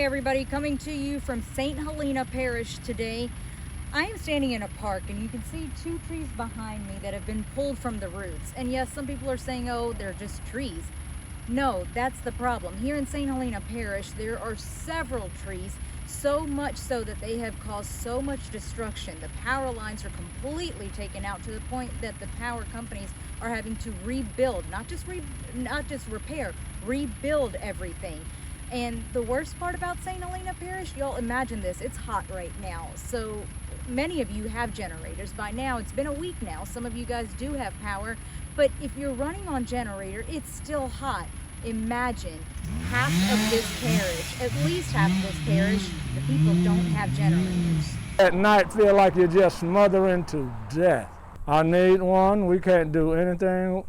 Hey everybody, coming to you from St. Helena Parish today. I am standing in a park and you can see two trees behind me that have been pulled from the roots. And yes, some people are saying, oh, they're just trees. No, that's the problem. Here in St. Helena Parish, there are several trees, so much so that they have caused so much destruction. The power lines are completely taken out to the point that the power companies are having to rebuild, not just repair, rebuild everything. And the worst part about St. Helena Parish, y'all imagine this, it's hot right now. So many of you have generators by now. It's been a week now. Some of you guys do have power, but if you're running on generator, it's still hot. Imagine half of this parish, at least half of this parish, the people don't have generators. At night, feel like you're just smothering to death. I need one. We can't do anything,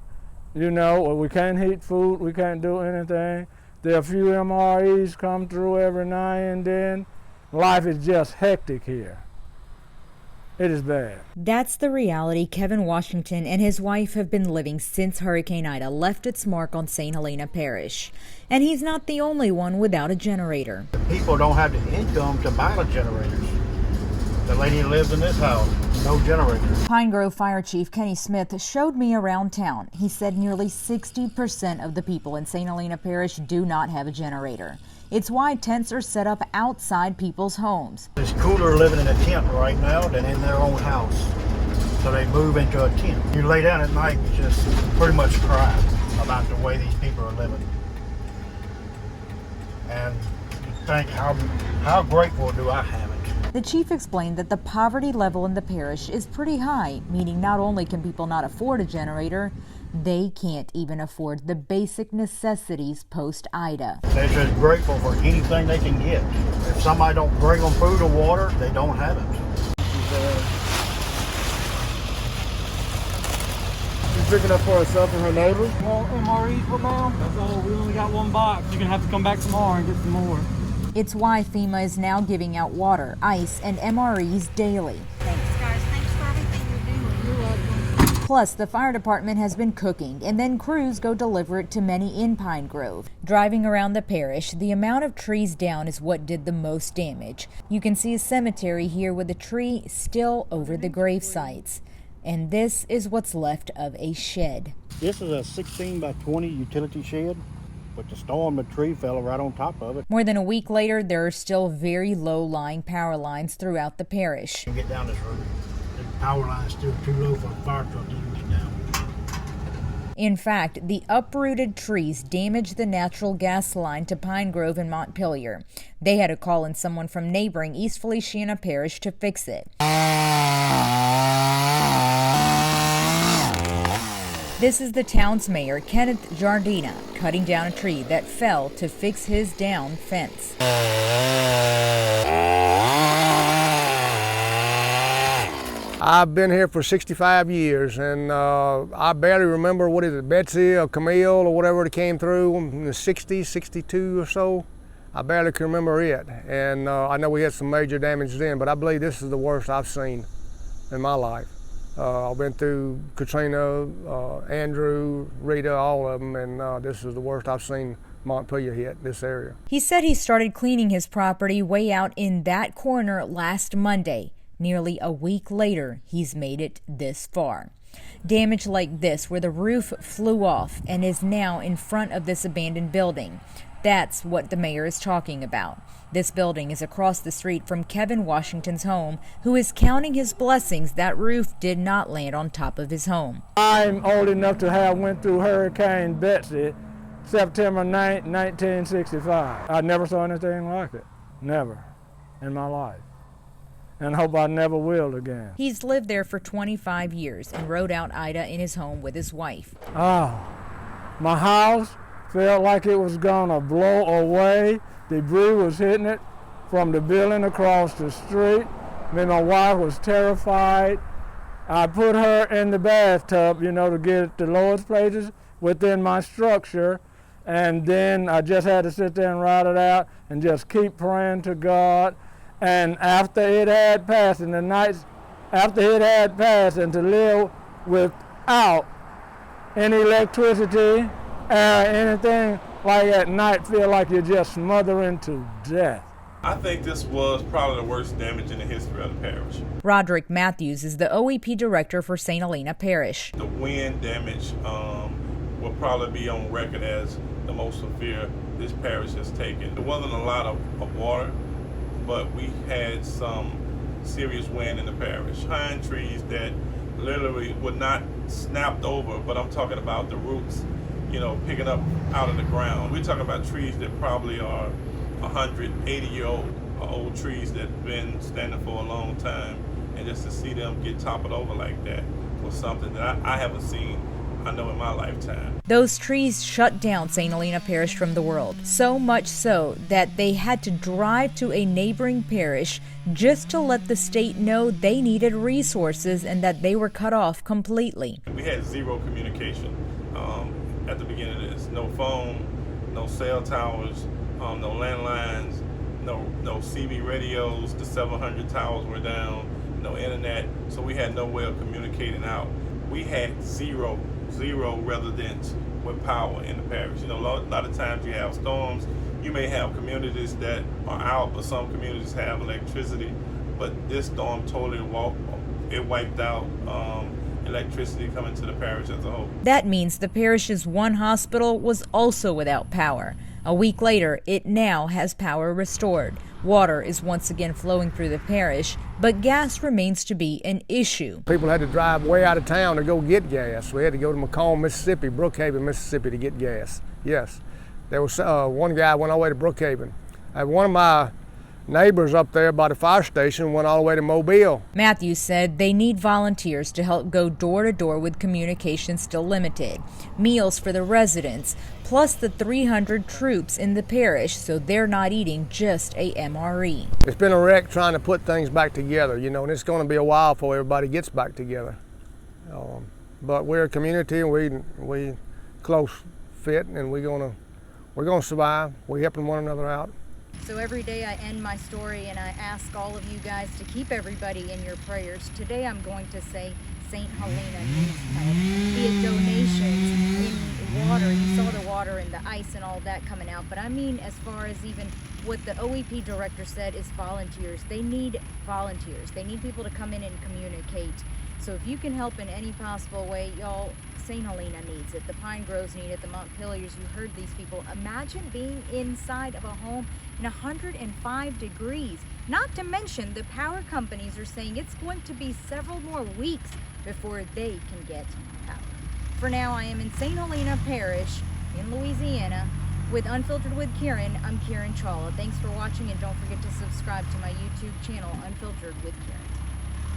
we can't heat food, we can't do anything. There are a few MREs come through every now and then. Life is just hectic here. It is bad. That's the reality Kevin Washington and his wife have been living since Hurricane Ida left its mark on St. Helena Parish. And he's not the only one without a generator. People don't have the income to buy the generators. The lady lives in this house, no generator. Pine Grove Fire Chief Kenny Smith showed me around town. He said nearly 60% of the people in St. Helena Parish do not have a generator. It's why tents are set up outside people's homes. It's cooler living in a tent right now than in their own house. So they move into a tent. You lay down at night and just pretty much cry about the way these people are living. And you think, how grateful do I have it? The chief explained that the poverty level in the parish is pretty high, meaning not only can people not afford a generator, they can't even afford the basic necessities post-Ida. They're just grateful for anything they can get. If somebody don't bring them food or water, they don't have it. She's picking up for herself and her neighbors. Well, MREs for now. That's all. We only got one box. You're going to have to come back tomorrow and get some more. It's why FEMA is now giving out water, ice, and MREs daily. Thanks, guys. Thanks for everything you're doing. You're welcome. Plus, the fire department has been cooking, and then crews go deliver it to many in Pine Grove. Driving around the parish, the amount of trees down is what did the most damage. You can see a cemetery here with a tree still over the grave sites. And this is what's left of a shed. This is a 16 by 20 utility shed. But the storm, the tree fell right on top of it. More than a week later, there are still very low-lying power lines throughout the parish. You get down this road, the power line's still too low for a fire truck to use down. In fact, the uprooted trees damaged the natural gas line to Pine Grove and Montpelier. They had to call in someone from neighboring East Feliciana Parish to fix it. This is the town's mayor, Kenneth Jardina, cutting down a tree that fell to fix his down fence. I've been here for 65 years, and I barely remember, Betsy or Camille or whatever it came through in the 60s, 62 or so. I barely can remember it, and I know we had some major damage then, but I believe this is the worst I've seen in my life. I've been through Katrina, Andrew, Rita, all of them, and this is the worst I've seen Montpelier hit, this area. He said he started cleaning his property way out in that corner last Monday. Nearly a week later, he's made it this far. Damage like this, where the roof flew off and is now in front of this abandoned building. That's what the mayor is talking about. This building is across the street from Kevin Washington's home, who is counting his blessings that roof did not land on top of his home. I'm old enough to have went through Hurricane Betsy, September 9th, 1965. I never saw anything like it, never, in my life, and hope I never will again. He's lived there for 25 years and rode out Ida in his home with his wife. My house felt like it was gonna blow away. Debris was hitting it from the building across the street. My wife was terrified. I put her in the bathtub, to get at the lowest places within my structure. And then I just had to sit there and ride it out and just keep praying to God. And after it had passed, and the nights after it had passed, and to live without any electricity, anything like at night feel like you're just smothering to death. I think this was probably the worst damage in the history of the parish. Roderick Matthews is the OEP director for St. Helena Parish. The wind damage will probably be on record as the most severe this parish has taken. There wasn't a lot of water, but we had some serious wind in the parish. Pine trees that literally would not snapped over, but I'm talking about the roots, picking up out of the ground. We're talking about trees that probably are 180-year-old old trees that have been standing for a long time, and just to see them get toppled over like that was something that I haven't seen, I know, in my lifetime. Those trees shut down St. Helena Parish from the world, so much so that they had to drive to a neighboring parish just to let the state know they needed resources and that they were cut off completely. We had zero communication at the beginning of this. No phone, no cell towers, no landlines, no CB radios. The 700 towers were down, no internet, so we had no way of communicating out. We had zero residents with power in the parish. A lot of times you have storms, you may have communities that are out, but some communities have electricity. But this storm totally wiped out electricity coming to the parish as a whole. That means the parish's one hospital was also without power. A week later, it now has power restored. Water is once again flowing through the parish, but gas remains to be an issue. People had to drive way out of town to go get gas. We had to go to Macomb, Mississippi, Brookhaven, Mississippi to get gas. Yes, there was one guy went all the way to Brookhaven. One of my neighbors up there by the fire station went all the way to Mobile. Matthews said they need volunteers to help go door to door with communication still limited, meals for the residents, plus the 300 troops in the parish so they're not eating just a MRE. It's been a wreck trying to put things back together, and it's going to be a while before everybody gets back together. But we're a community, and we close fit, and we're gonna survive. We're helping one another out. So every day I end my story and I ask all of you guys to keep everybody in your prayers. Today I'm going to say St. Helena needs help, be it donations in water. You saw the water and the ice and all that coming out, but I mean as far as even what the OEP director said is volunteers. They need volunteers. They need people to come in and communicate. So if you can help in any possible way, y'all, St. Helena needs it. The Pine Groves need it. The Montpeliers, you heard these people. Imagine being inside of a home in 105 degrees. Not to mention the power companies are saying it's going to be several more weeks before they can get power. For now, I am in St. Helena Parish in Louisiana with Unfiltered with Karen. I'm Karen Chawla. Thanks for watching, and don't forget to subscribe to my YouTube channel, Unfiltered with Karen.